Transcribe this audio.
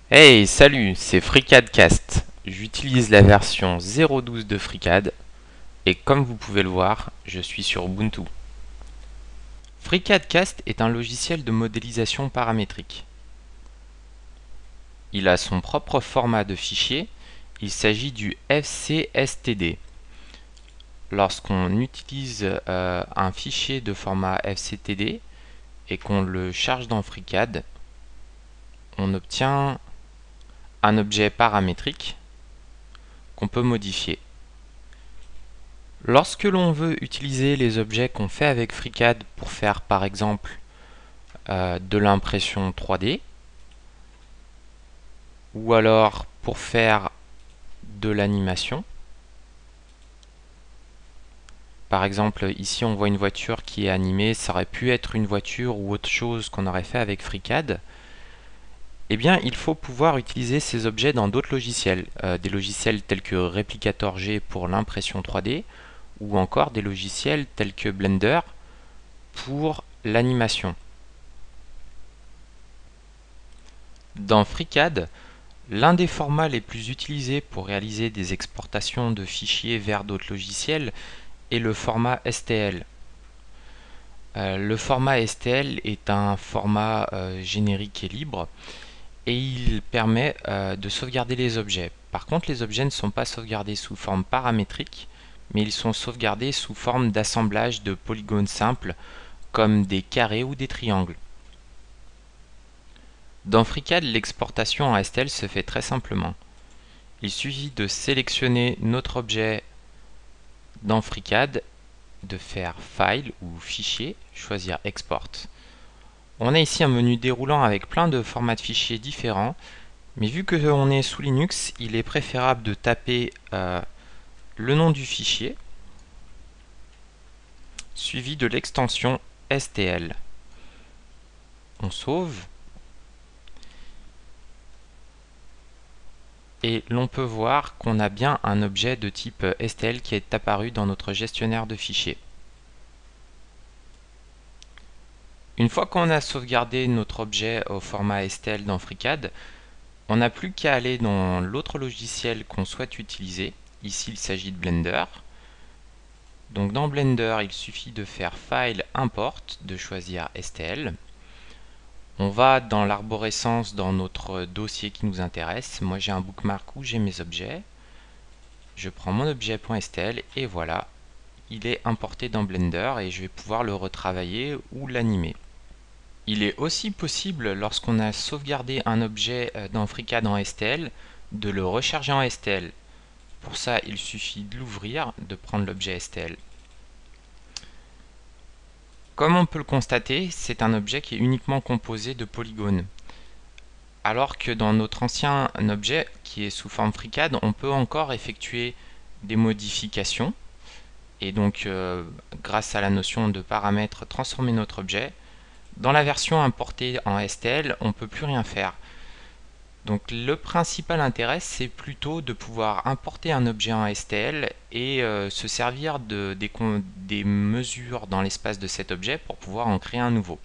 Hey, salut, c'est FreeCADcast. J'utilise la version 0.12 de FreeCAD et comme vous pouvez le voir, je suis sur Ubuntu. FreeCADcast est un logiciel de modélisation paramétrique. Il a son propre format de fichier, il s'agit du FCSTD. Lorsqu'on utilise un fichier de format FCTD et qu'on le charge dans FreeCAD, on obtient un objet paramétrique qu'on peut modifier. Lorsque l'on veut utiliser les objets qu'on fait avec FreeCAD pour faire par exemple de l'impression 3D ou alors pour faire de l'animation, par exemple ici on voit une voiture qui est animée, ça aurait pu être une voiture ou autre chose qu'on aurait fait avec FreeCAD, eh bien il faut pouvoir utiliser ces objets dans d'autres logiciels, des logiciels tels que Replicator G pour l'impression 3D ou encore des logiciels tels que Blender pour l'animation. Dans FreeCAD, l'un des formats les plus utilisés pour réaliser des exportations de fichiers vers d'autres logiciels est le format STL. Le format STL est un format générique et libre et il permet de sauvegarder les objets. Par contre, les objets ne sont pas sauvegardés sous forme paramétrique, mais ils sont sauvegardés sous forme d'assemblage de polygones simples comme des carrés ou des triangles. Dans FreeCAD, l'exportation en STL se fait très simplement. Il suffit de sélectionner notre objet dans FreeCAD, de faire File ou Fichier, choisir Export. On a ici un menu déroulant avec plein de formats de fichiers différents, mais vu que l'on est sous Linux, il est préférable de taper le nom du fichier, suivi de l'extension STL. On sauve. Et l'on peut voir qu'on a bien un objet de type STL qui est apparu dans notre gestionnaire de fichiers. Une fois qu'on a sauvegardé notre objet au format STL dans FreeCAD, on n'a plus qu'à aller dans l'autre logiciel qu'on souhaite utiliser. Ici, il s'agit de Blender. Donc dans Blender, il suffit de faire File, Import, de choisir STL. On va dans l'arborescence dans notre dossier qui nous intéresse. Moi, j'ai un bookmark où j'ai mes objets. Je prends mon objet.stl et voilà, il est importé dans Blender et je vais pouvoir le retravailler ou l'animer. Il est aussi possible, lorsqu'on a sauvegardé un objet dans FreeCAD en STL, de le recharger en STL. Pour ça, il suffit de l'ouvrir, de prendre l'objet STL. Comme on peut le constater, c'est un objet qui est uniquement composé de polygones. Alors que dans notre ancien objet, qui est sous forme FreeCAD, on peut encore effectuer des modifications et donc grâce à la notion de paramètres transformer notre objet. Dans la version importée en STL, on ne peut plus rien faire. Donc le principal intérêt, c'est plutôt de pouvoir importer un objet en STL et se servir des mesures dans l'espace de cet objet pour pouvoir en créer un nouveau.